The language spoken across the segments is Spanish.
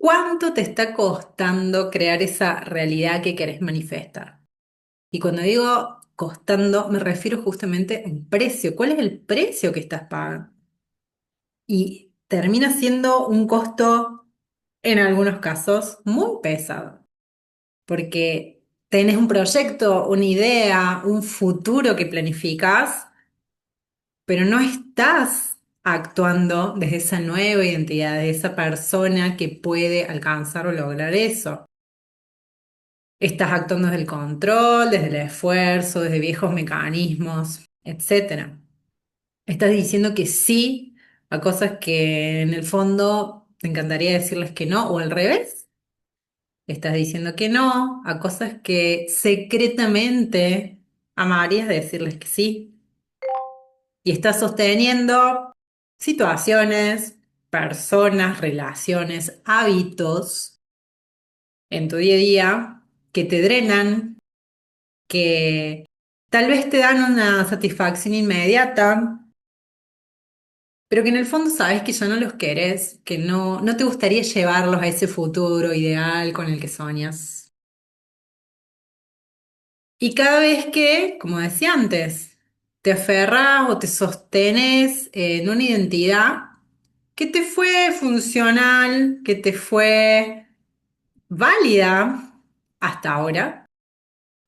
¿Cuánto te está costando crear esa realidad que querés manifestar? Y cuando digo costando, me refiero justamente a un precio. ¿Cuál es el precio que estás pagando? Y termina siendo un costo, en algunos casos, muy pesado, porque tenés un proyecto, una idea, un futuro que planificás, pero no estás actuando desde esa nueva identidad, de esa persona que puede alcanzar o lograr eso. Estás actuando desde el control, desde el esfuerzo, desde viejos mecanismos, etcétera. Estás diciendo que sí a cosas que en el fondo te encantaría decirles que no, o al revés. Estás diciendo que no a cosas que secretamente amarías decirles que sí. Y estás sosteniendo situaciones, personas, relaciones, hábitos en tu día a día que te drenan, que tal vez te dan una satisfacción inmediata, pero que en el fondo sabes que ya no los querés, que no te gustaría llevarlos a ese futuro ideal con el que soñas. Y cada vez que, como decía antes, te aferras o te sostenes en una identidad que te fue funcional, que te fue válida hasta ahora,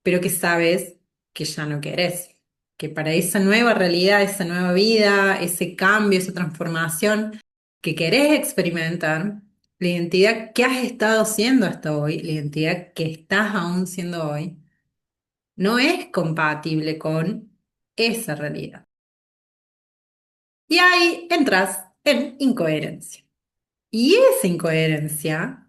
pero que sabes que ya no querés, que para esa nueva realidad, esa nueva vida, ese cambio, esa transformación que querés experimentar, la identidad que has estado siendo hasta hoy, la identidad que estás aún siendo hoy, no es compatible con esa realidad. Y ahí entras en incoherencia. Y esa incoherencia,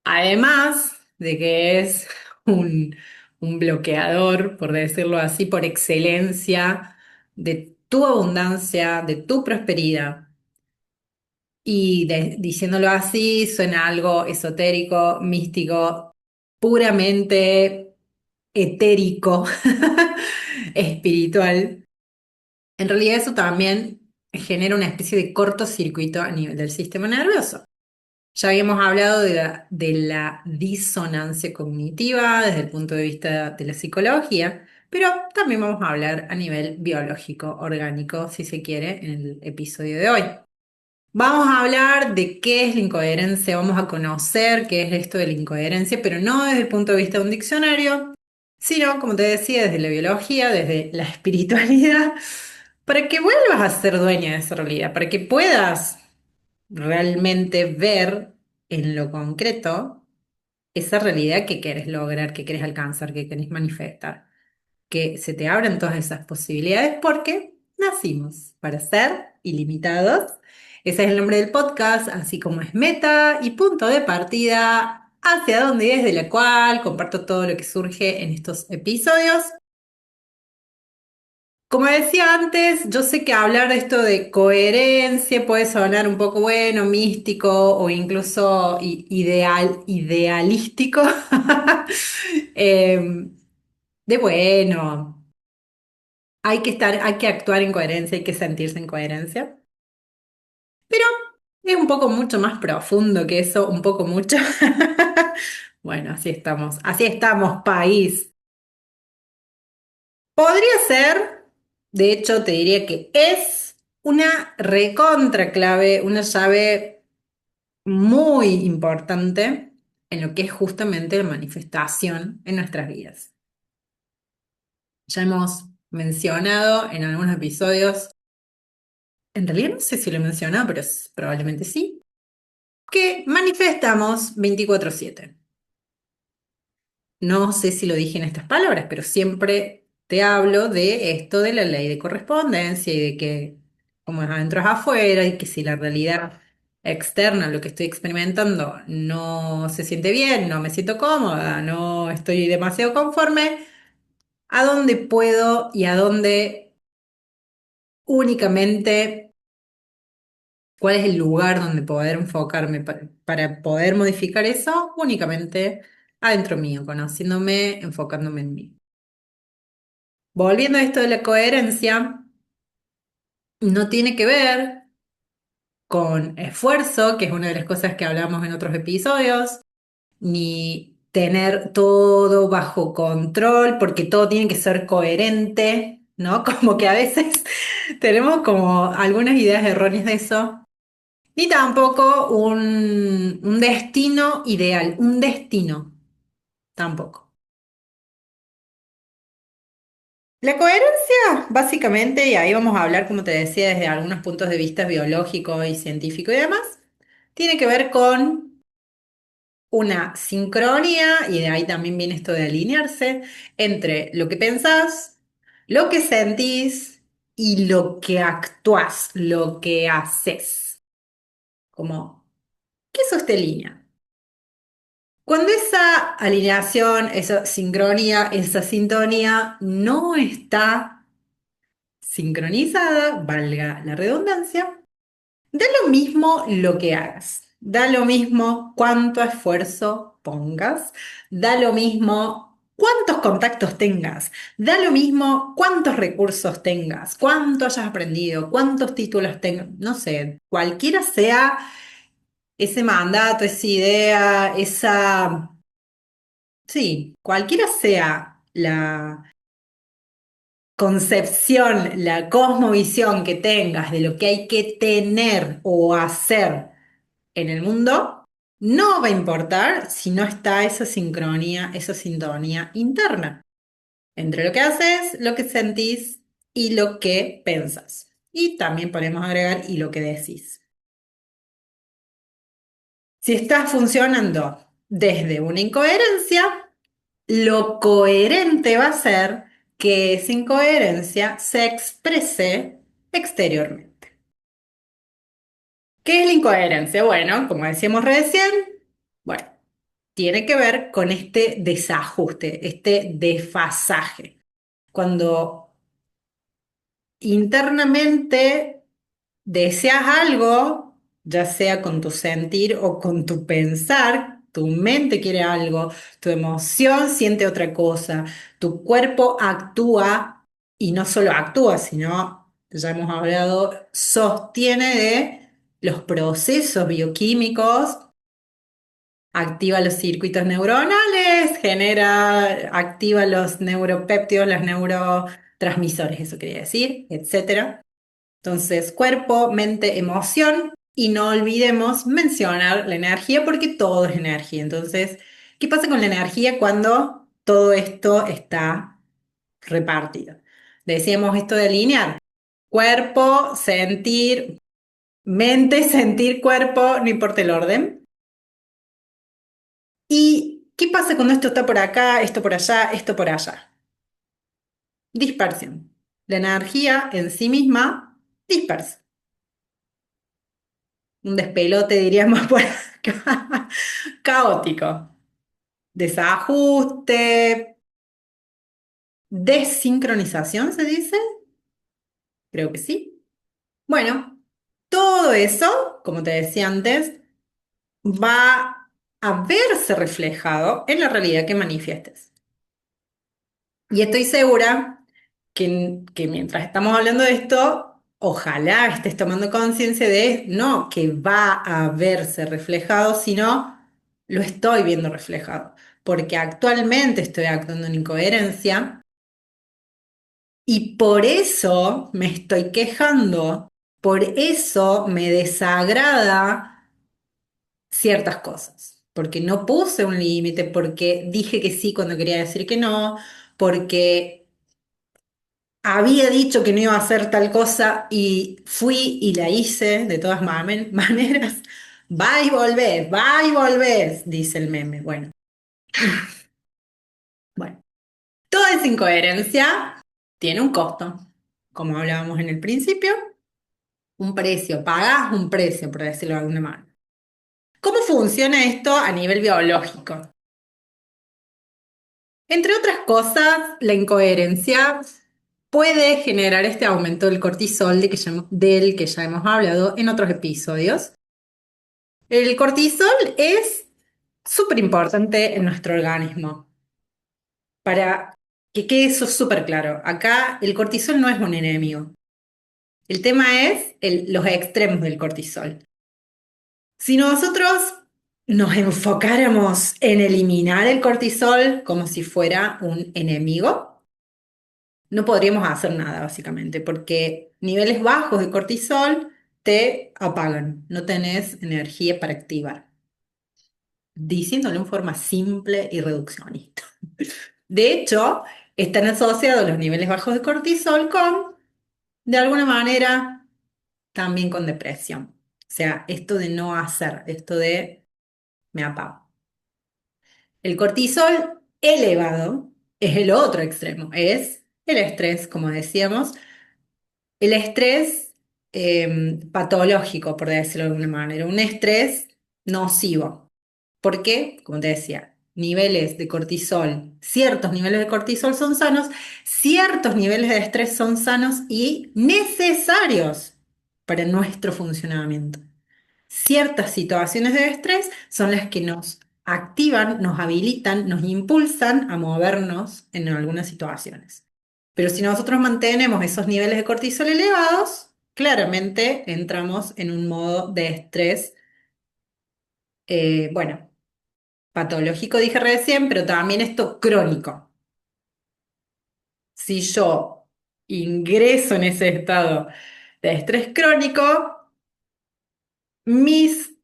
además de que es un bloqueador, por decirlo así, por excelencia, de tu abundancia, de tu prosperidad. Y diciéndolo así, suena algo esotérico, místico, puramente etérico, espiritual. En realidad eso también genera una especie de cortocircuito a nivel del sistema nervioso. Ya habíamos hablado de la disonancia cognitiva desde el punto de vista de la psicología, pero también vamos a hablar a nivel biológico, orgánico, si se quiere, en el episodio de hoy. Vamos a hablar de qué es la incoherencia, vamos a conocer qué es esto de la incoherencia, pero no desde el punto de vista de un diccionario, sino, como te decía, desde la biología, desde la espiritualidad, para que vuelvas a ser dueña de esa realidad, para que puedas realmente ver en lo concreto esa realidad que quieres lograr, que quieres alcanzar, que quieres manifestar, que se te abran todas esas posibilidades porque nacimos para ser ilimitados. Ese es el nombre del podcast, así como es meta y punto de partida hacia donde y desde la cual comparto todo lo que surge en estos episodios. Como decía antes, yo sé que hablar de esto de coherencia puede sonar un poco bueno, místico o incluso idealístico. Em, de bueno, hay que actuar en coherencia, hay que sentirse en coherencia. Pero es un poco mucho más profundo que eso, un poco mucho. Bueno, así estamos, país. Podría ser, de hecho, te diría que es una recontra clave, una llave muy importante en lo que es justamente la manifestación en nuestras vidas. Ya hemos mencionado en algunos episodios, en realidad no sé si lo he mencionado, pero probablemente sí, que manifestamos 24/7. No sé si lo dije en estas palabras, pero siempre te hablo de esto de la ley de correspondencia y de que como es adentro es afuera y que si la realidad externa, lo que estoy experimentando, no se siente bien, no me siento cómoda, no estoy demasiado conforme, ¿a dónde puedo y a dónde únicamente, cuál es el lugar donde poder enfocarme para poder modificar eso? Únicamente adentro mío, conociéndome, enfocándome en mí. Volviendo a esto de la coherencia, no tiene que ver con esfuerzo, que es una de las cosas que hablamos en otros episodios, ni tener todo bajo control, porque todo tiene que ser coherente, ¿no? Como que a veces tenemos como algunas ideas erróneas de eso. Ni tampoco un destino ideal, un destino tampoco. La coherencia, básicamente, y ahí vamos a hablar, como te decía, desde algunos puntos de vista biológico y científico y demás, tiene que ver con una sincronía, y de ahí también viene esto de alinearse, entre lo que pensás, lo que sentís y lo que actuás, lo que haces. Como que eso esté en línea. Cuando esa alineación, esa sincronía, esa sintonía no está sincronizada, valga la redundancia, da lo mismo lo que hagas, da lo mismo cuánto esfuerzo pongas, da lo mismo cuántos contactos tengas, da lo mismo cuántos recursos tengas, cuánto hayas aprendido, cuántos títulos tengas, no sé, cualquiera sea ese mandato, esa idea, esa, sí, cualquiera sea la concepción, la cosmovisión que tengas de lo que hay que tener o hacer en el mundo, no va a importar si no está esa sincronía, esa sintonía interna entre lo que haces, lo que sentís y lo que pensás. Y también podemos agregar y lo que decís. Si estás funcionando desde una incoherencia, lo coherente va a ser que esa incoherencia se exprese exteriormente. ¿Qué es la incoherencia? Bueno, como decíamos recién, bueno, tiene que ver con este desajuste, este desfasaje. Cuando internamente deseas algo, ya sea con tu sentir o con tu pensar, tu mente quiere algo, tu emoción siente otra cosa, tu cuerpo actúa y no solo actúa, sino, ya hemos hablado, sostiene de los procesos bioquímicos, activa los circuitos neuronales, activa los neuropéptidos, los neurotransmisores, eso quería decir, etcétera. Entonces, cuerpo, mente, emoción, y no olvidemos mencionar la energía porque todo es energía. Entonces, ¿qué pasa con la energía cuando todo esto está repartido? Decíamos esto de alinear. Cuerpo, sentir, mente, sentir, cuerpo, no importa el orden. ¿Y qué pasa cuando esto está por acá, esto por allá, esto por allá? Dispersión. La energía en sí misma dispersa. Un despelote, diríamos por acá. Caótico. Desajuste, desincronización, ¿se dice? Creo que sí. Bueno, todo eso, como te decía antes, va a verse reflejado en la realidad que manifiestes. Y estoy segura que mientras estamos hablando de esto, ojalá estés tomando conciencia de no que va a verse reflejado, sino lo estoy viendo reflejado. Porque actualmente estoy actuando en incoherencia y por eso me estoy quejando, por eso me desagrada ciertas cosas. Porque no puse un límite, porque dije que sí cuando quería decir que no, porque había dicho que no iba a hacer tal cosa y fui y la hice de todas maneras. Va y volvés, dice el meme. Bueno, toda esa incoherencia tiene un costo, como hablábamos en el principio, un precio, pagás un precio, por decirlo de alguna manera. ¿Cómo funciona esto a nivel biológico? Entre otras cosas, la incoherencia puede generar este aumento del cortisol del que ya hemos hablado en otros episodios. El cortisol es súper importante en nuestro organismo. Para que quede eso súper claro, acá el cortisol no es un enemigo. El tema es los extremos del cortisol. Si nosotros nos enfocáramos en eliminar el cortisol como si fuera un enemigo, no podríamos hacer nada, básicamente, porque niveles bajos de cortisol te apagan, no tenés energía para activar, diciéndolo en forma simple y reduccionista. De hecho, están asociados los niveles bajos de cortisol con, de alguna manera, también con depresión. O sea, esto de no hacer, esto de me apago. El cortisol elevado es el otro extremo, es el estrés, como decíamos, el estrés patológico, por decirlo de alguna manera, un estrés nocivo. ¿Por qué? Como te decía, niveles de cortisol, ciertos niveles de cortisol son sanos, ciertos niveles de estrés son sanos y necesarios para nuestro funcionamiento. Ciertas situaciones de estrés son las que nos activan, nos habilitan, nos impulsan a movernos en algunas situaciones. Pero si nosotros mantenemos esos niveles de cortisol elevados, claramente entramos en un modo de estrés, bueno, patológico dije recién, pero también esto crónico. Si yo ingreso en ese estado de estrés crónico, mis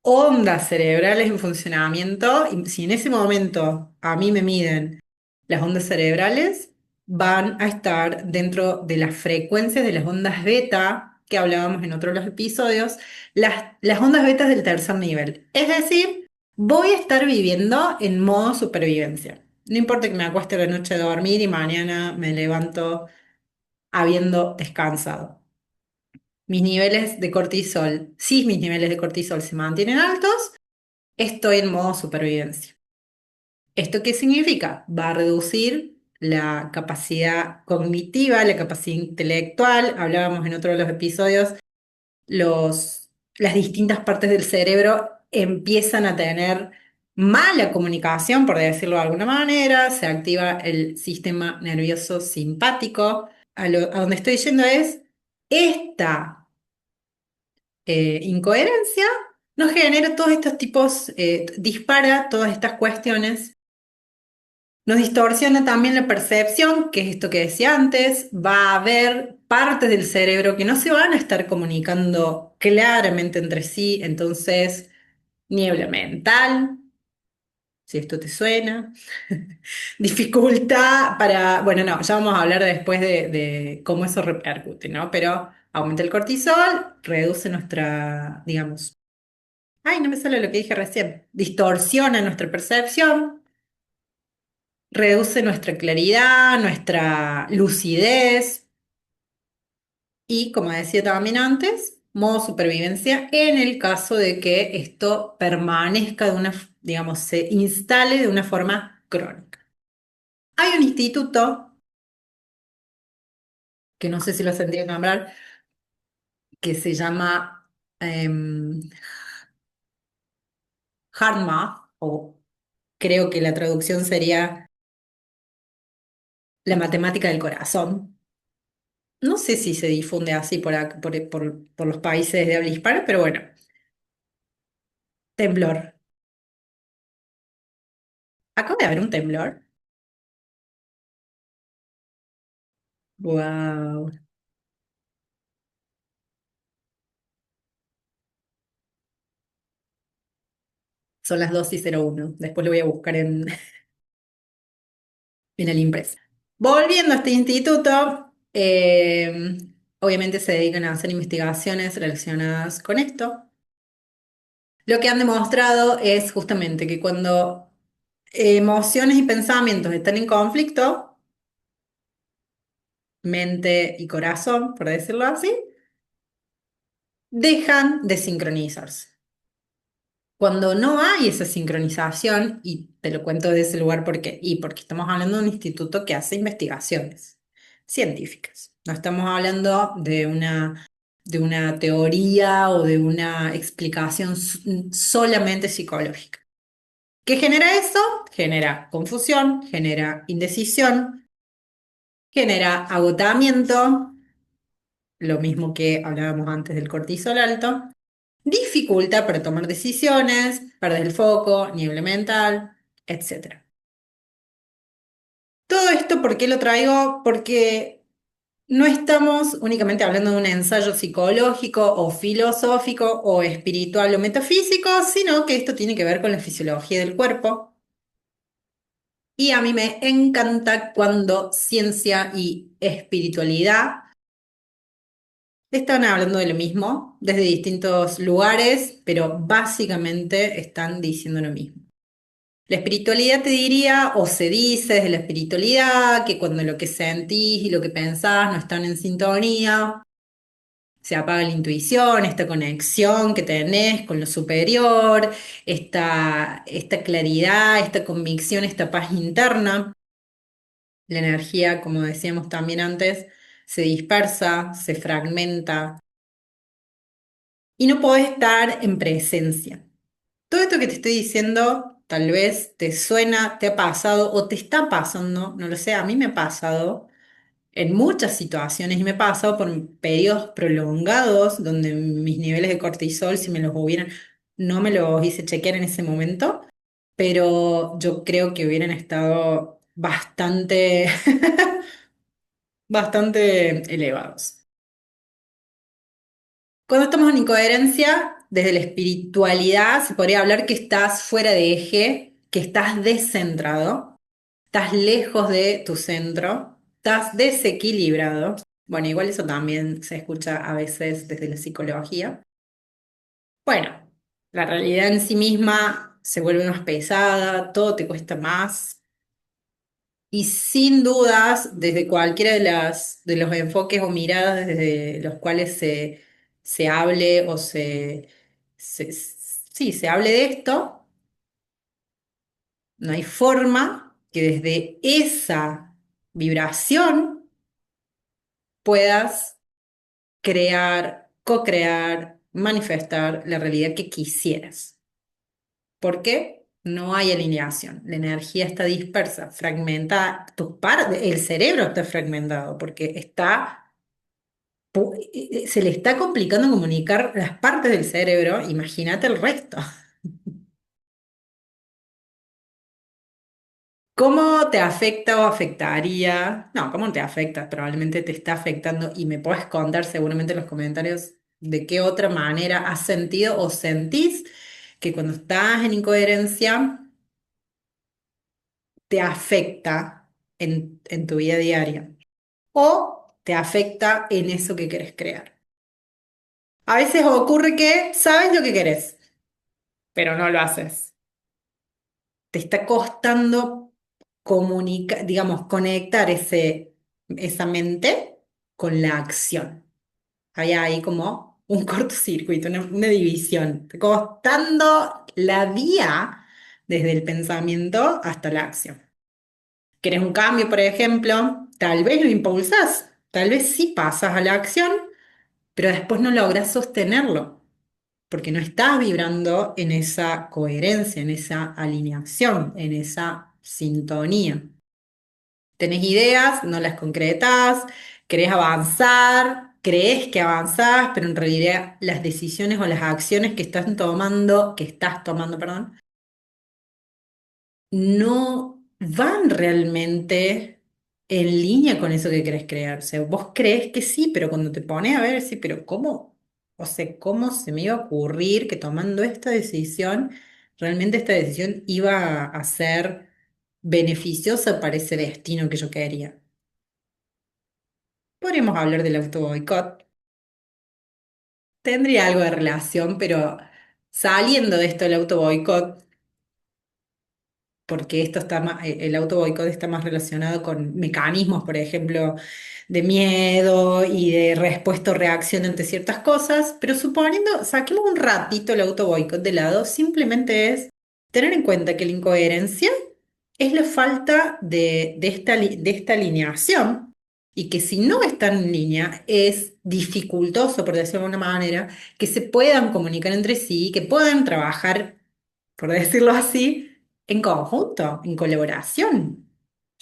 ondas cerebrales en funcionamiento, y si en ese momento a mí me miden las ondas cerebrales, van a estar dentro de las frecuencias de las ondas beta que hablábamos en otros de los episodios, las ondas betas del tercer nivel. Es decir, voy a estar viviendo en modo supervivencia. No importa que me acueste la noche a dormir y mañana me levanto habiendo descansado. Mis niveles de cortisol, si mis niveles de cortisol se mantienen altos, estoy en modo supervivencia. ¿Esto qué significa? Va a reducir la capacidad cognitiva, la capacidad intelectual. Hablábamos en otro de los episodios, las distintas partes del cerebro empiezan a tener mala comunicación, por decirlo de alguna manera, se activa el sistema nervioso simpático. A donde estoy yendo es esta incoherencia nos genera todos estos tipos, dispara todas estas cuestiones, nos distorsiona también la percepción, que es esto que decía antes, va a haber partes del cerebro que no se van a estar comunicando claramente entre sí, entonces niebla mental, si esto te suena, dificultad para, bueno, no, ya vamos a hablar después de cómo eso repercute, ¿no? Pero aumenta el cortisol, reduce nuestra, digamos, ay, no me sale lo que dije recién. Distorsiona nuestra percepción, reduce nuestra claridad, nuestra lucidez y, como decía también antes, modo supervivencia en el caso de que esto permanezca de una, digamos, se instale de una forma crónica. Hay un instituto, que no sé si lo tendría que nombrar, que se llama HeartMath, o creo que la traducción sería la matemática del corazón. No sé si se difunde así por los países de habla hispana, pero bueno, temblor. Acaba de haber un temblor. Wow. Son las 2:01. Después lo voy a buscar en el impreso. Volviendo a este instituto, obviamente se dedican a hacer investigaciones relacionadas con esto. Lo que han demostrado es justamente que cuando emociones y pensamientos están en conflicto, mente y corazón, por decirlo así, dejan de sincronizarse. Cuando no hay esa sincronización, y te lo cuento de ese lugar porque estamos hablando de un instituto que hace investigaciones científicas. No estamos hablando de una teoría o de una explicación solamente psicológica. ¿Qué genera eso? Genera confusión, genera indecisión, genera agotamiento, lo mismo que hablábamos antes del cortisol alto, dificulta para tomar decisiones, perder el foco, niebla mental, etcétera. Todo esto, ¿por qué lo traigo? Porque no estamos únicamente hablando de un ensayo psicológico o filosófico o espiritual o metafísico, sino que esto tiene que ver con la fisiología del cuerpo. Y a mí me encanta cuando ciencia y espiritualidad están hablando de lo mismo desde distintos lugares, pero básicamente están diciendo lo mismo. La espiritualidad te diría, o se dice desde la espiritualidad, que cuando lo que sentís y lo que pensás no están en sintonía, se apaga la intuición, esta conexión que tenés con lo superior, esta claridad, esta convicción, esta paz interna. La energía, como decíamos también antes, se dispersa, se fragmenta y no podés estar en presencia. Todo esto que te estoy diciendo tal vez te suena, te ha pasado o te está pasando, no lo sé, a mí me ha pasado en muchas situaciones y me he pasado por periodos prolongados donde mis niveles de cortisol, si me los hubieran, no me los hice chequear en ese momento, pero yo creo que hubieran estado bastante, bastante elevados. Cuando estamos en incoherencia, desde la espiritualidad se podría hablar que estás fuera de eje, que estás descentrado, estás lejos de tu centro, estás desequilibrado. Bueno, igual eso también se escucha a veces desde la psicología. Bueno, la realidad en sí misma se vuelve más pesada, todo te cuesta más. Y sin dudas, desde cualquiera de los enfoques o miradas desde los cuales se hable o sí, se hable de esto, no hay forma que desde esa vibración puedas crear, co-crear, manifestar la realidad que quisieras. ¿Por qué? No hay alineación. La energía está dispersa, fragmentada. El cerebro está fragmentado porque se le está complicando comunicar las partes del cerebro. Imagínate el resto. ¿Cómo te afecta o afectaría? No, ¿cómo te afecta? Probablemente te está afectando y me puedes contar seguramente en los comentarios de qué otra manera has sentido o sentís que cuando estás en incoherencia te afecta en tu vida diaria o te afecta en eso que querés crear. A veces ocurre que sabes lo que querés, pero no lo haces. Te está costando digamos, conectar esa mente con la acción. Hay ahí como un cortocircuito, una división, costando la vía desde el pensamiento hasta la acción. ¿Querés un cambio, por ejemplo? Tal vez lo impulsás, tal vez sí pasas a la acción, pero después no logras sostenerlo, porque no estás vibrando en esa coherencia, en esa alineación, en esa sintonía. Tenés ideas, no las concretás, querés avanzar, crees que avanzás, pero en realidad las decisiones o las acciones que estás tomando, perdón, no van realmente en línea con eso que querés crear. O sea, vos crees que sí, pero cuando te pones a ver, sí, pero ¿cómo? O sea, ¿cómo se me iba a ocurrir que tomando esta decisión, realmente esta decisión iba a ser beneficiosa para ese destino que yo quería? Podríamos hablar del auto boicot. Tendría algo de relación, pero saliendo de esto del auto boicot, porque esto está el auto boicot está más relacionado con mecanismos, por ejemplo, de miedo y de respuesta o reacción ante ciertas cosas, pero suponiendo, saquemos un ratito el auto boicot de lado, simplemente es tener en cuenta que la incoherencia es la falta de esta alineación y que si no está en línea es dificultoso, por decirlo de alguna manera, que se puedan comunicar entre sí, que puedan trabajar, por decirlo así, en conjunto, en colaboración.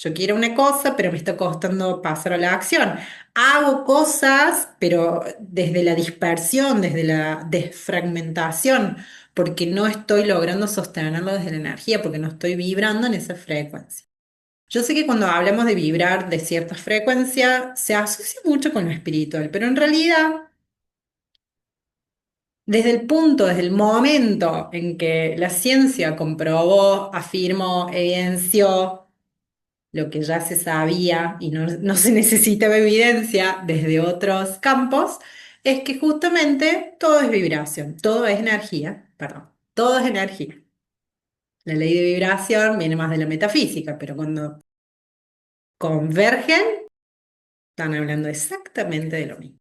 Yo quiero una cosa, pero me está costando pasar a la acción. Hago cosas, pero desde la dispersión, desde la desfragmentación, porque no estoy logrando sostenerlo desde la energía, porque no estoy vibrando en esa frecuencia. Yo sé que cuando hablamos de vibrar de cierta frecuencia, se asocia mucho con lo espiritual, pero en realidad, desde el momento en que la ciencia comprobó, afirmó, evidenció, lo que ya se sabía y no se necesitaba evidencia desde otros campos, es que justamente todo es vibración, todo es energía, perdón, todo es energía. La ley de vibración viene más de la metafísica, pero cuando convergen, están hablando exactamente de lo mismo.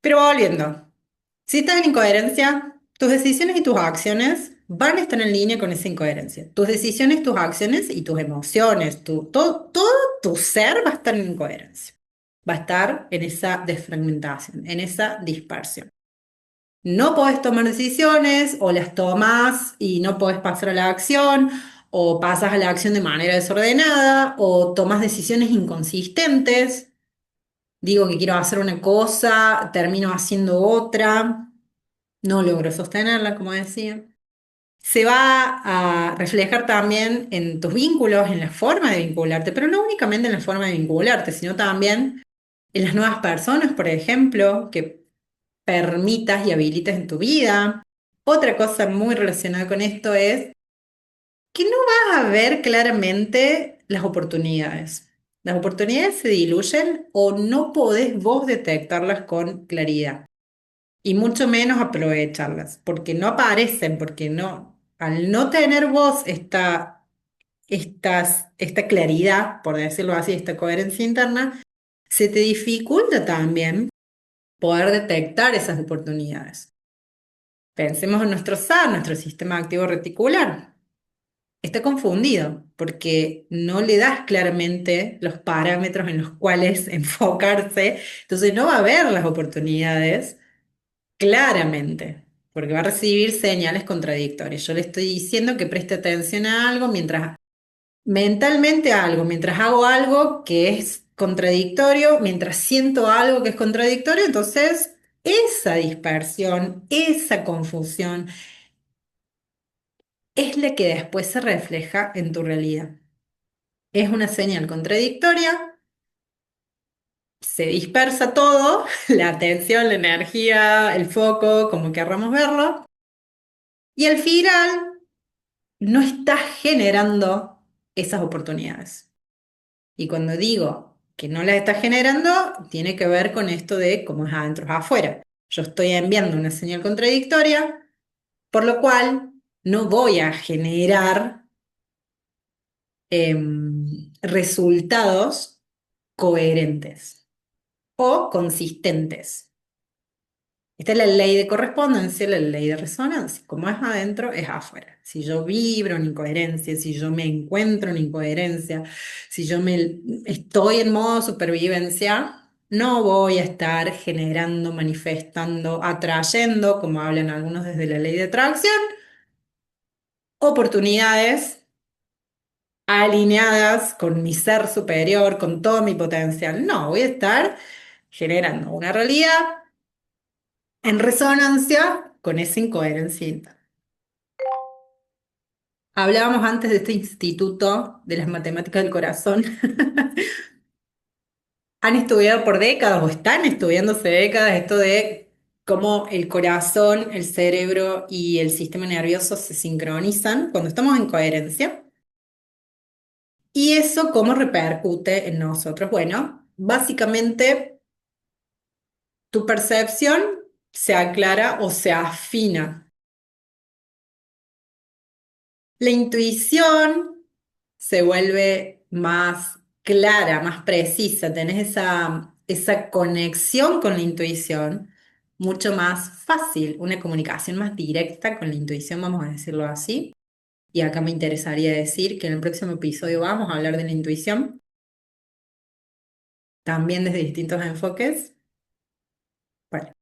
Pero volviendo, si estás en incoherencia, tus decisiones y tus acciones van a estar en línea con esa incoherencia. Tus decisiones, tus acciones y tus emociones, todo tu ser va a estar en incoherencia. Va a estar en esa desfragmentación, en esa dispersión. No podés tomar decisiones o las tomás y no podés pasar a la acción o pasas a la acción de manera desordenada o tomas decisiones inconsistentes. Digo que quiero hacer una cosa, termino haciendo otra. No logro sostenerla, como decía. Se va a reflejar también en tus vínculos, en la forma de vincularte, pero no únicamente en la forma de vincularte, sino también en las nuevas personas, por ejemplo, que permitas y habilites en tu vida. Otra cosa muy relacionada con esto es que no vas a ver claramente las oportunidades. Las oportunidades se diluyen o no podés vos detectarlas con claridad y mucho menos aprovecharlas, porque no aparecen, porque no, al no tener vos esta claridad, por decirlo así, esta coherencia interna, se te dificulta también poder detectar esas oportunidades. Pensemos en nuestro SAR, nuestro sistema activo reticular. Está confundido porque no le das claramente los parámetros en los cuales enfocarse, entonces no va a ver las oportunidades claramente, porque va a recibir señales contradictorias. Yo le estoy diciendo que preste atención a algo mientras, mentalmente a algo, mientras hago algo que es contradictorio, mientras siento algo que es contradictorio, entonces esa dispersión, esa confusión es la que después se refleja en tu realidad. Es una señal contradictoria, se dispersa todo, la atención, la energía, el foco, como querramos verlo, y al final no estás generando esas oportunidades. Y cuando digo que no las estás generando, tiene que ver con esto de cómo es adentro es afuera. Yo estoy enviando una señal contradictoria, por lo cual no voy a generar resultados coherentes o consistentes. Esta es la ley de correspondencia, la ley de resonancia. Como es adentro, es afuera. Si yo vibro en incoherencia, si yo me encuentro en incoherencia, si yo me estoy en modo supervivencia, no voy a estar generando, manifestando, atrayendo, como hablan algunos desde la ley de atracción, oportunidades alineadas con mi ser superior, con todo mi potencial. No, voy a estar generando una realidad en resonancia con esa incoherencia interna. Hablábamos antes de este instituto de las matemáticas del corazón. Han estudiado por décadas o están estudiando hace décadas esto de cómo el corazón, el cerebro y el sistema nervioso se sincronizan cuando estamos en coherencia. Y eso cómo repercute en nosotros. Bueno, básicamente tu percepción se aclara o se afina. La intuición se vuelve más clara, más precisa, tenés esa conexión con la intuición mucho más fácil, una comunicación más directa con la intuición, vamos a decirlo así. Y acá me interesaría decir que en el próximo episodio vamos a hablar de la intuición, también desde distintos enfoques. Bueno,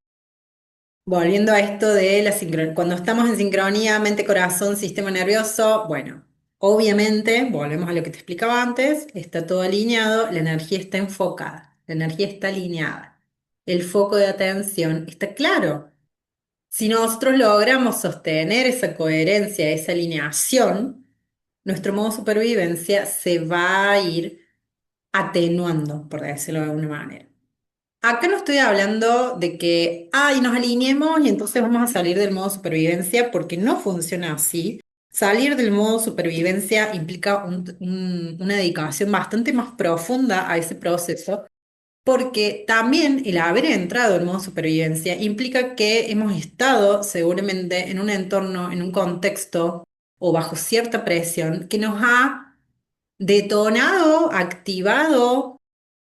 volviendo a esto de la sincronía, cuando estamos en sincronía, mente, corazón, sistema nervioso, bueno. Obviamente, volvemos a lo que te explicaba antes, está todo alineado, la energía está enfocada, la energía está alineada, el foco de atención está claro. Si nosotros logramos sostener esa coherencia, esa alineación, nuestro modo supervivencia se va a ir atenuando, por decirlo de alguna manera. Acá no estoy hablando de que, ay, nos alineemos y entonces vamos a salir del modo supervivencia, porque no funciona así. Salir del modo supervivencia implica una dedicación bastante más profunda a ese proceso, porque también el haber entrado en modo supervivencia implica que hemos estado seguramente en un entorno, en un contexto o bajo cierta presión que nos ha detonado, activado,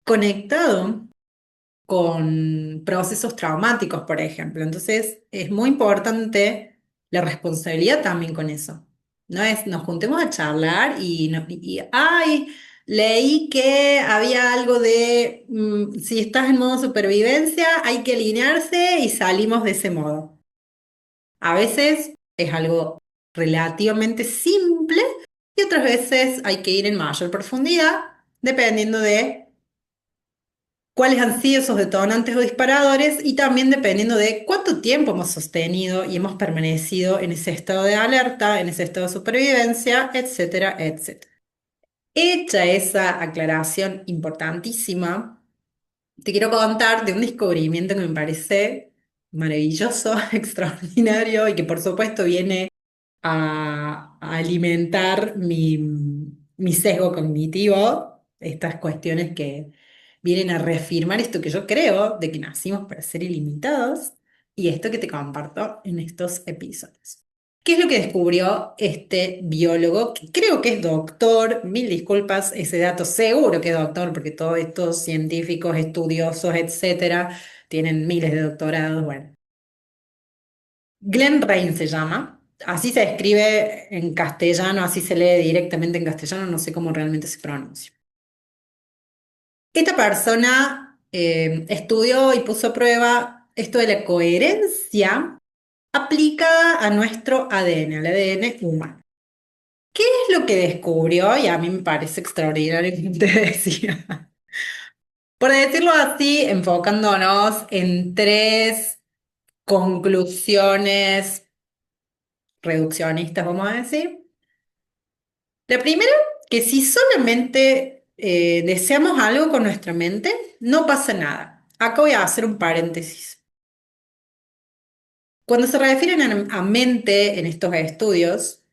conectado con procesos traumáticos, por ejemplo. Entonces, es muy importante la responsabilidad también con eso. No es, nos juntemos a charlar ay, leí que había algo de, si estás en modo supervivencia, hay que alinearse y salimos de ese modo. A veces es algo relativamente simple y otras veces hay que ir en mayor profundidad, dependiendo de cuáles han sido esos detonantes o disparadores y también dependiendo de cuánto tiempo hemos sostenido y hemos permanecido en ese estado de alerta, en ese estado de supervivencia, etcétera, etcétera. Hecha esa aclaración importantísima, te quiero contar de un descubrimiento que me parece maravilloso, extraordinario y que por supuesto viene a alimentar mi sesgo cognitivo, estas cuestiones que vienen a reafirmar esto que yo creo, de que nacimos para ser ilimitados, y esto que te comparto en estos episodios. ¿Qué es lo que descubrió este biólogo, que creo que es doctor? Mil disculpas, ese dato seguro que es doctor, porque todos estos científicos, estudiosos, etcétera, tienen miles de doctorados. Bueno, Glenn Rain se llama. Así se escribe en castellano, así se lee directamente en castellano, no sé cómo realmente se pronuncia. Esta persona estudió y puso a prueba esto de la coherencia aplicada a nuestro ADN, al ADN humano. ¿Qué es lo que descubrió? Y a mí me parece extraordinario que te decía. Por decirlo así, enfocándonos en tres conclusiones reduccionistas, vamos a decir. La primera, que si solamente deseamos algo con nuestra mente, no pasa nada. Acá voy a hacer un paréntesis. Cuando se refieren a mente en estos estudios,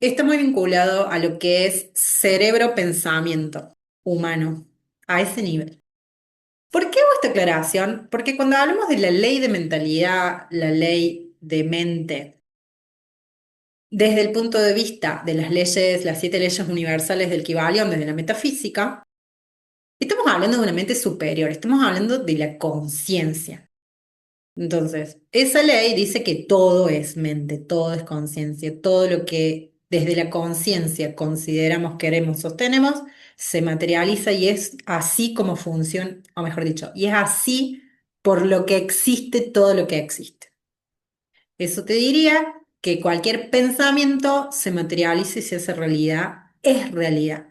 está muy vinculado a lo que es cerebro-pensamiento humano, a ese nivel. ¿Por qué hago esta aclaración? Porque cuando hablamos de la ley de mentalidad, la ley de mente, desde el punto de vista de las leyes, las 7 leyes universales del Kybalión, desde la metafísica, estamos hablando de una mente superior, estamos hablando de la conciencia. Entonces, esa ley dice que todo es mente, todo es conciencia, todo lo que desde la conciencia consideramos, queremos, sostenemos, se materializa y es así como funciona, o mejor dicho, y es así por lo que existe todo lo que existe. Eso te diría que cualquier pensamiento se materializa y se hace realidad, es realidad.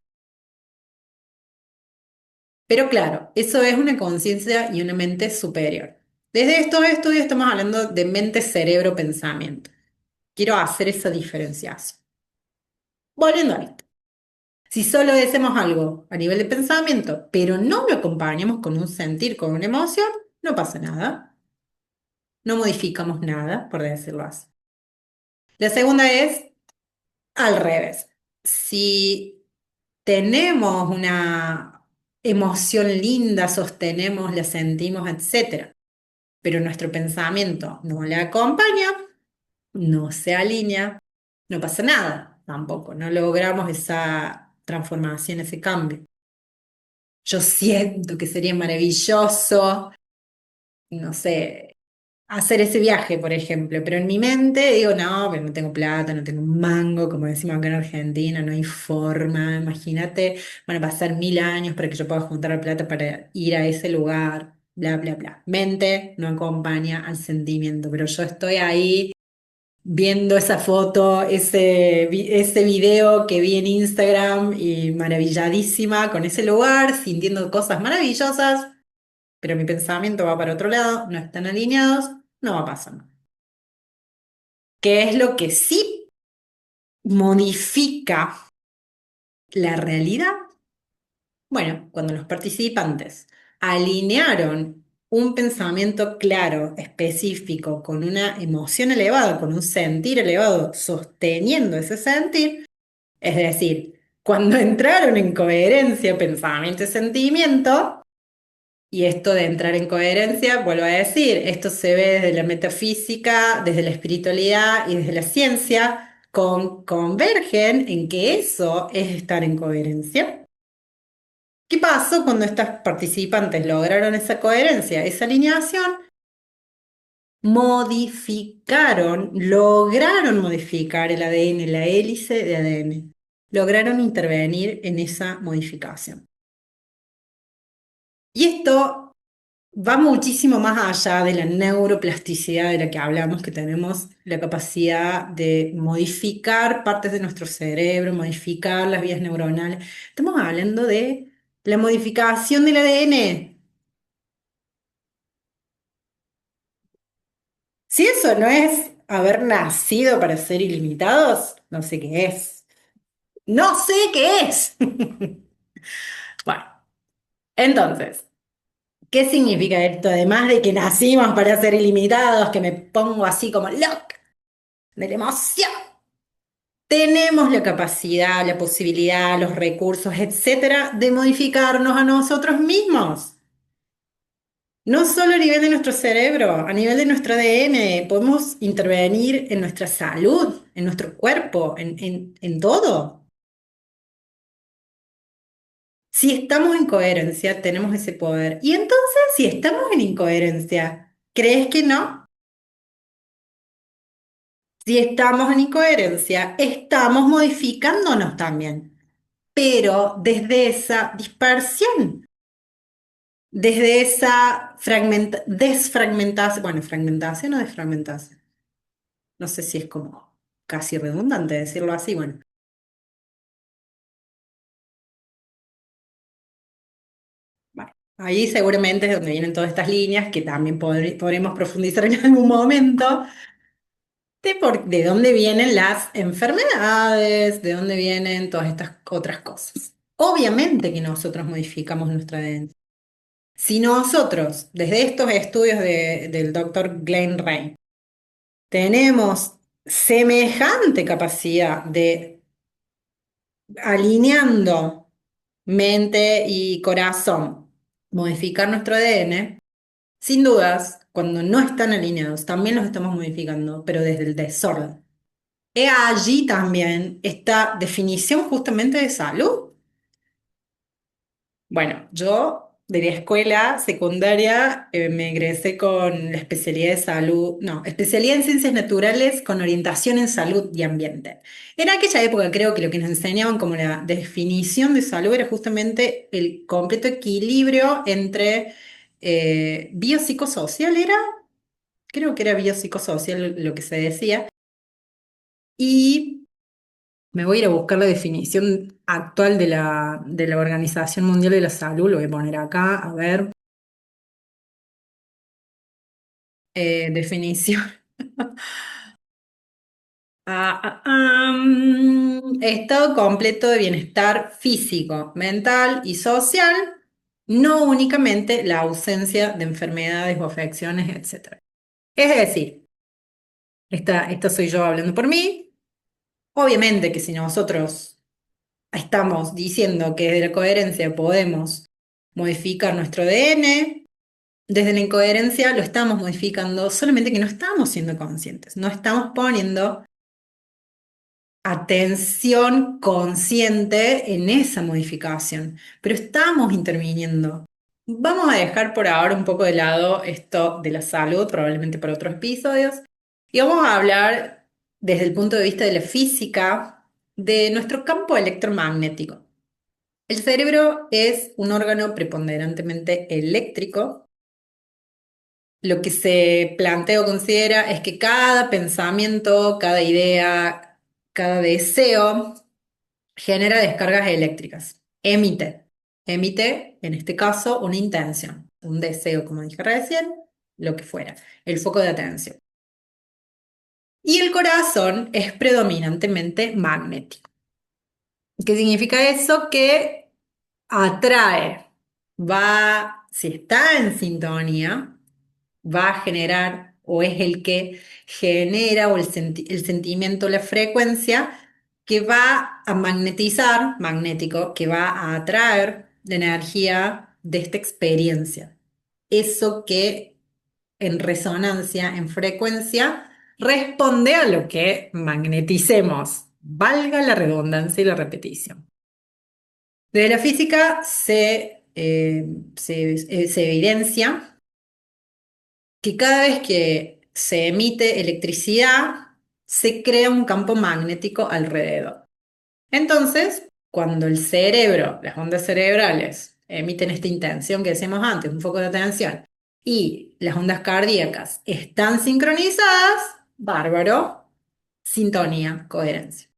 Pero claro, eso es una conciencia y una mente superior. Desde estos estudios estamos hablando de mente, cerebro, pensamiento. Quiero hacer esa diferenciación. Volviendo a esto. Si solo deseamos algo a nivel de pensamiento, pero no lo acompañamos con un sentir, con una emoción, no pasa nada. No modificamos nada, por decirlo así. La segunda es al revés. Si tenemos una emoción linda, sostenemos, la sentimos, etcétera, pero nuestro pensamiento no la acompaña, no se alinea, no pasa nada tampoco, no logramos esa transformación, ese cambio. Yo siento que sería maravilloso, no sé, hacer ese viaje, por ejemplo, pero en mi mente digo, no, pero no tengo plata, no tengo un mango, como decimos acá en Argentina, no hay forma, imagínate, van a pasar 1000 años para que yo pueda juntar la plata para ir a ese lugar, bla, bla, bla. Mente no acompaña al sentimiento, pero yo estoy ahí viendo esa foto, ese video que vi en Instagram y maravilladísima con ese lugar, sintiendo cosas maravillosas, pero mi pensamiento va para otro lado, no están alineados, no va a pasar. ¿Qué es lo que sí modifica la realidad? Bueno, cuando los participantes alinearon un pensamiento claro, específico, con una emoción elevada, con un sentir elevado, sosteniendo ese sentir, es decir, cuando entraron en coherencia pensamiento y sentimiento, y esto de entrar en coherencia, vuelvo a decir, esto se ve desde la metafísica, desde la espiritualidad y desde la ciencia, convergen en que eso es estar en coherencia. ¿Qué pasó cuando estas participantes lograron esa coherencia, esa alineación? Lograron modificar el ADN, la hélice de ADN. Lograron intervenir en esa modificación. Y esto va muchísimo más allá de la neuroplasticidad de la que hablamos, que tenemos la capacidad de modificar partes de nuestro cerebro, modificar las vías neuronales. Estamos hablando de la modificación del ADN. Si eso no es haber nacido para ser ilimitados, no sé qué es. No sé qué es. Bueno, entonces, ¿qué significa esto? Además de que nacimos para ser ilimitados, que me pongo así como loca de la emoción. Tenemos la capacidad, la posibilidad, los recursos, etcétera, de modificarnos a nosotros mismos. No solo a nivel de nuestro cerebro, a nivel de nuestro ADN, podemos intervenir en nuestra salud, en nuestro cuerpo, en todo. Si estamos en coherencia, tenemos ese poder. Y entonces, si estamos en incoherencia, ¿crees que no? Si estamos en incoherencia, estamos modificándonos también, pero desde esa dispersión, desde esa desfragmentación, bueno, fragmentación o desfragmentación. No sé si es como casi redundante decirlo así, bueno. Bueno, ahí seguramente es donde vienen todas estas líneas que también podremos profundizar en algún momento de dónde vienen las enfermedades, de dónde vienen todas estas otras cosas. Obviamente que nosotros modificamos nuestra ADN. Si nosotros, desde estos estudios del doctor Glenn Ray, tenemos semejante capacidad de alineando mente y corazón, modificar nuestro ADN, sin dudas, cuando no están alineados, también los estamos modificando, pero desde el desorden. He allí también esta definición justamente de salud. Bueno, yo de la escuela secundaria me egresé con la especialidad de salud, no, especialidad en ciencias naturales con orientación en salud y ambiente. En aquella época creo que lo que nos enseñaban como la definición de salud era justamente el completo equilibrio entre biopsicosocial, creo que era biopsicosocial lo que se decía, y me voy a ir a buscar la definición actual de la Organización Mundial de la Salud, lo voy a poner acá, a ver, definición. Estado completo de bienestar físico, mental y social, no únicamente la ausencia de enfermedades o afecciones, etc. Es decir, esta soy yo hablando por mí. Obviamente que si nosotros estamos diciendo que desde la coherencia podemos modificar nuestro ADN. Desde la incoherencia lo estamos modificando, solamente que no estamos siendo conscientes, no estamos poniendo atención consciente en esa modificación, pero estamos interviniendo. Vamos a dejar por ahora un poco de lado esto de la salud, probablemente para otros episodios, y vamos a hablar desde el punto de vista de la física de nuestro campo electromagnético. El cerebro es un órgano preponderantemente eléctrico Lo que se plantea o considera es que cada pensamiento, cada idea, cada deseo genera descargas eléctricas. Emite, en este caso, una intención, un deseo, como dije recién, lo que fuera, el foco de atención. Y el corazón es predominantemente magnético. ¿Qué significa eso? Que atrae, si está en sintonía, va a generar o es el que genera o el sentimiento, la frecuencia que va a magnetizar, magnético, que va a atraer la energía de esta experiencia. Eso que en resonancia, en frecuencia, responde a lo que magneticemos. Valga la redundancia y la repetición. Desde la física se evidencia que cada vez que se emite electricidad, se crea un campo magnético alrededor. Entonces, cuando el cerebro, las ondas cerebrales, emiten esta intención que decíamos antes, un foco de atención, y las ondas cardíacas están sincronizadas, bárbaro, sintonía, coherencia.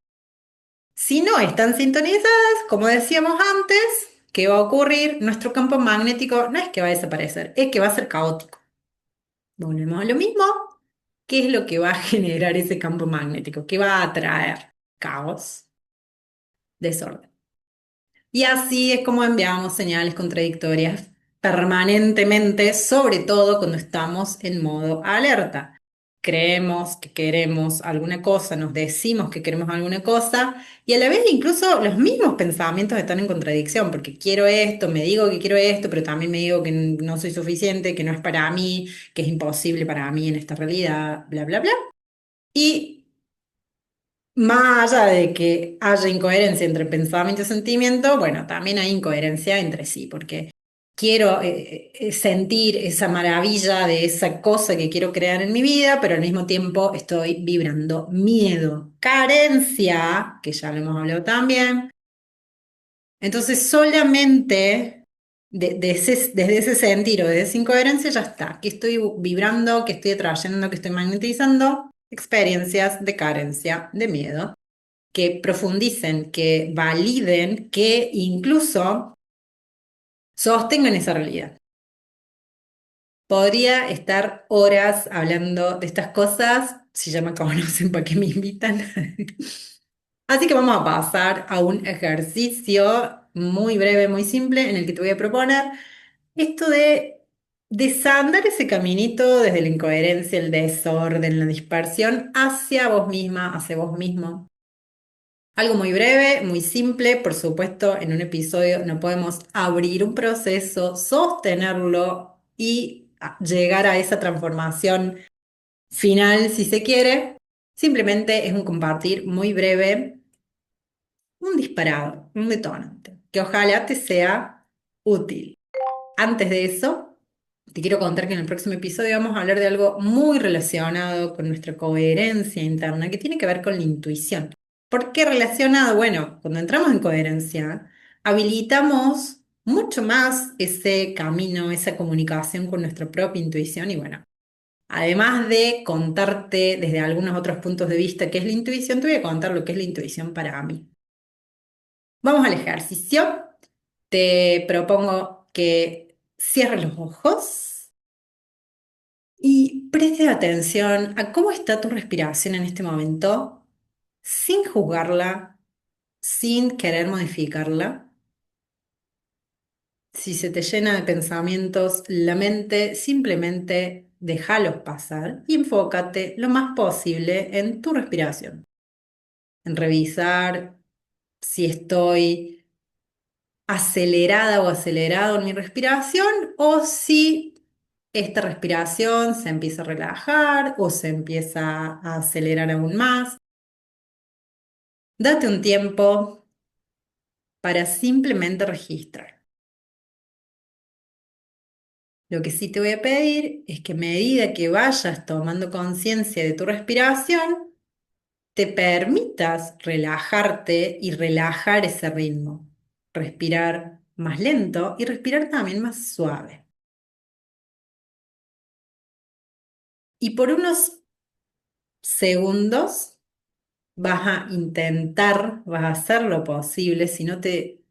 Si no están sintonizadas, como decíamos antes, ¿qué va a ocurrir? Nuestro campo magnético no es que va a desaparecer, es que va a ser caótico. Volvemos a lo mismo. ¿Qué es lo que va a generar ese campo magnético? ¿Qué va a atraer? Caos, desorden. Y así es como enviamos señales contradictorias permanentemente, sobre todo cuando estamos en modo alerta. Creemos que queremos alguna cosa, nos decimos que queremos alguna cosa y a la vez incluso los mismos pensamientos están en contradicción, porque quiero esto, me digo que quiero esto, pero también me digo que no soy suficiente, que no es para mí, que es imposible para mí en esta realidad, bla, bla, bla. Y más allá de que haya incoherencia entre pensamiento y sentimiento, bueno, también hay incoherencia entre sí, porque quiero sentir esa maravilla de esa cosa que quiero crear en mi vida, pero al mismo tiempo estoy vibrando miedo, carencia, que ya lo hemos hablado también. Entonces, solamente desde ese sentir o de esa incoherencia ya está, que estoy vibrando, que estoy atrayendo, que estoy magnetizando experiencias de carencia, de miedo que profundicen, que validen, que incluso sostengan esa realidad. Podría estar horas hablando de estas cosas, si ya me conocen, ¿para qué me invitan? Así que vamos a pasar a un ejercicio muy breve, muy simple, en el que te voy a proponer esto de desandar ese caminito desde la incoherencia, el desorden, la dispersión, hacia vos misma, hacia vos mismo. Algo muy breve, muy simple, por supuesto, en un episodio no podemos abrir un proceso, sostenerlo y llegar a esa transformación final, si se quiere. Simplemente es un compartir muy breve, un disparado, un detonante, que ojalá te sea útil. Antes de eso, te quiero contar que en el próximo episodio vamos a hablar de algo muy relacionado con nuestra coherencia interna, que tiene que ver con la intuición. ¿Por qué relacionado? Bueno, cuando entramos en coherencia, habilitamos mucho más ese camino, esa comunicación con nuestra propia intuición y bueno, además de contarte desde algunos otros puntos de vista qué es la intuición, te voy a contar lo que es la intuición para mí. Vamos al ejercicio. Te propongo que cierres los ojos y prestes atención a cómo está tu respiración en este momento, sin juzgarla, sin querer modificarla. Si se te llena de pensamientos la mente, simplemente déjalos pasar y enfócate lo más posible en tu respiración, en revisar si estoy acelerada o acelerado en mi respiración o si esta respiración se empieza a relajar o se empieza a acelerar aún más. Date un tiempo para simplemente registrar. Lo que sí te voy a pedir es que a medida que vayas tomando conciencia de tu respiración, te permitas relajarte y relajar ese ritmo. Respirar más lento y respirar también más suave. Y por unos segundos vas a intentar, vas a hacer lo posible, si no te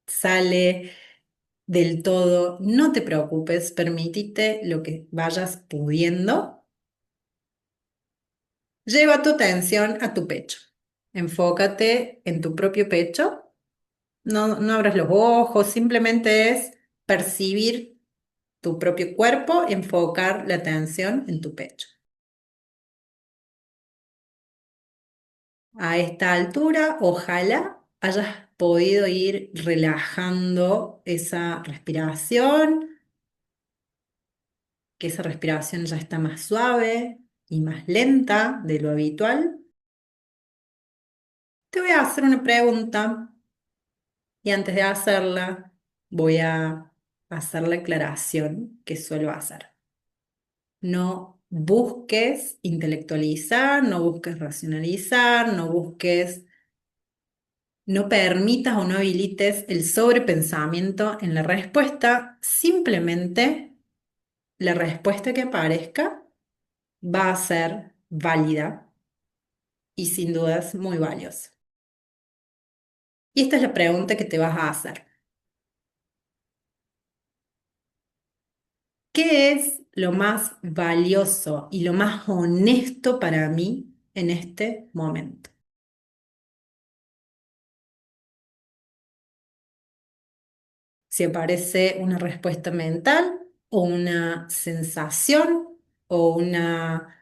sale del todo, no te preocupes, permitite lo que vayas pudiendo. Lleva tu atención a tu pecho. Enfócate en tu propio pecho. No, no abras los ojos, simplemente es percibir tu propio cuerpo, enfocar la atención en tu pecho. A esta altura, ojalá hayas podido ir relajando esa respiración, que esa respiración ya está más suave y más lenta de lo habitual. Te voy a hacer una pregunta y antes de hacerla voy a hacer la aclaración que suelo hacer. No busques intelectualizar, no busques racionalizar, no permitas o no habilites el sobrepensamiento en la respuesta, simplemente la respuesta que aparezca va a ser válida y sin dudas muy valiosa. Y esta es la pregunta que te vas a hacer. ¿Qué es lo más valioso y lo más honesto para mí en este momento? Si aparece una respuesta mental o una sensación o una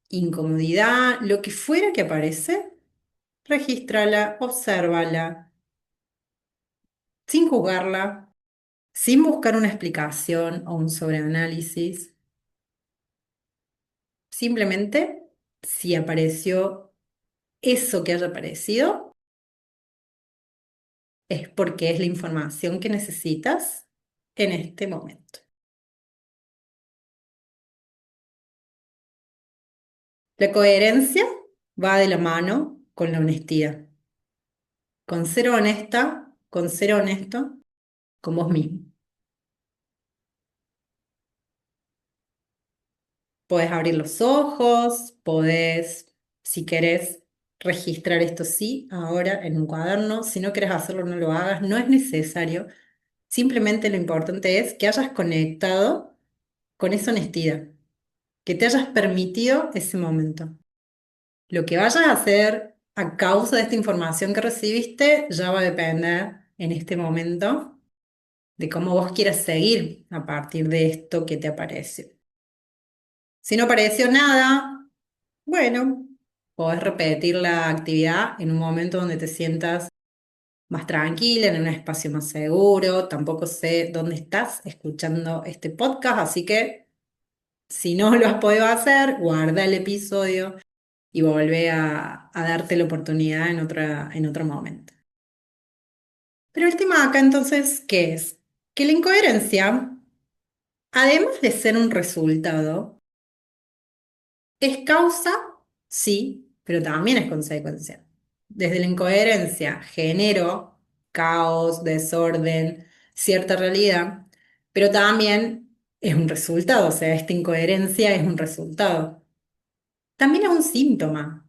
incomodidad, lo que fuera que aparece, regístrala, obsérvala, sin juzgarla, sin buscar una explicación o un sobreanálisis. Simplemente, si apareció eso que haya aparecido, es porque es la información que necesitas en este momento. La coherencia va de la mano con la honestidad, con ser honesta, con ser honesto con vos mismo. Podés abrir los ojos, podés, si querés, registrar esto sí, ahora en un cuaderno. Si no querés hacerlo, no lo hagas, no es necesario. Simplemente lo importante es que hayas conectado con esa honestidad, que te hayas permitido ese momento. Lo que vayas a hacer a causa de esta información que recibiste ya va a depender en este momento de cómo vos quieras seguir a partir de esto que te apareció. Si no apareció nada, bueno, podés repetir la actividad en un momento donde te sientas más tranquila, en un espacio más seguro. Tampoco sé dónde estás escuchando este podcast, así que si no lo has podido hacer, guarda el episodio y volvé a darte la oportunidad en otro momento. Pero el tema acá entonces, ¿qué es? Que la incoherencia, además de ser un resultado, es causa, sí, pero también es consecuencia. Desde la incoherencia genero caos, desorden, cierta realidad, pero también es un resultado, o sea, esta incoherencia es un resultado. También es un síntoma.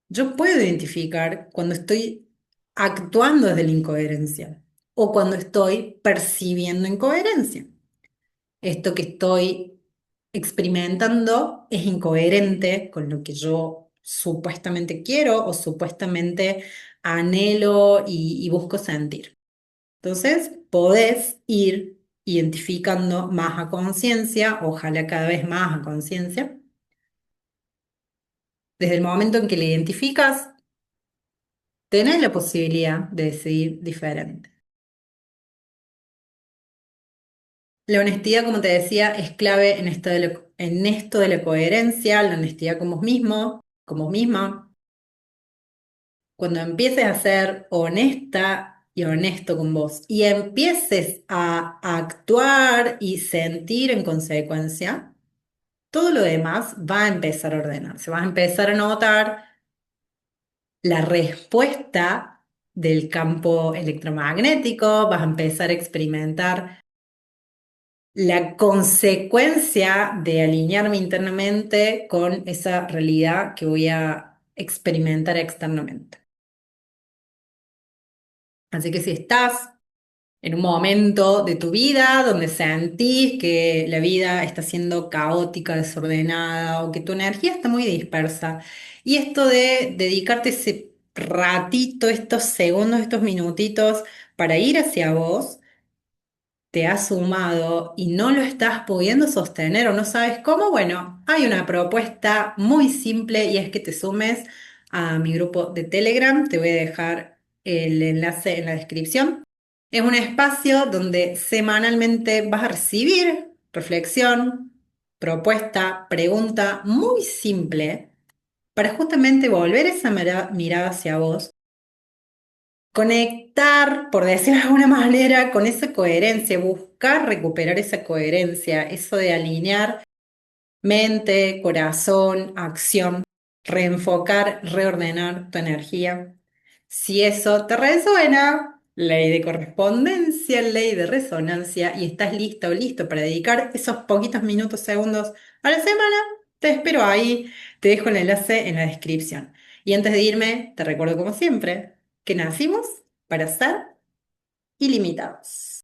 Yo puedo identificar cuando estoy actuando desde la incoherencia o cuando estoy percibiendo incoherencia. Esto que estoy experimentando es incoherente con lo que yo supuestamente quiero o supuestamente anhelo y busco sentir. Entonces, podés ir identificando más a conciencia, ojalá cada vez más a conciencia. Desde el momento en que la identificas, tenés la posibilidad de decidir diferente. La honestidad, como te decía, es clave en esto de la coherencia, la honestidad con vos mismo, con vos misma. Cuando empieces a ser honesta y honesto con vos y empieces a actuar y sentir en consecuencia, todo lo demás va a empezar a ordenarse, vas a empezar a notar la respuesta del campo electromagnético, vas a empezar a experimentar la consecuencia de alinearme internamente con esa realidad que voy a experimentar externamente. Así que si estás en un momento de tu vida donde sentís que la vida está siendo caótica, desordenada o que tu energía está muy dispersa, y esto de dedicarte ese ratito, estos segundos, estos minutitos para ir hacia vos, te has sumado y no lo estás pudiendo sostener o no sabes cómo, bueno, hay una propuesta muy simple y es que te sumes a mi grupo de Telegram. Te voy a dejar el enlace en la descripción. Es un espacio donde semanalmente vas a recibir reflexión, propuesta, pregunta muy simple para justamente volver esa mirada hacia vos, conectar, por decirlo de alguna manera, con esa coherencia, buscar recuperar esa coherencia, eso de alinear mente, corazón, acción, reenfocar, reordenar tu energía. Si eso te resuena, ley de correspondencia, ley de resonancia, y estás lista o listo para dedicar esos poquitos minutos, segundos a la semana, te espero ahí, te dejo el enlace en la descripción. Y antes de irme, te recuerdo como siempre que nacimos para ser ilimitados.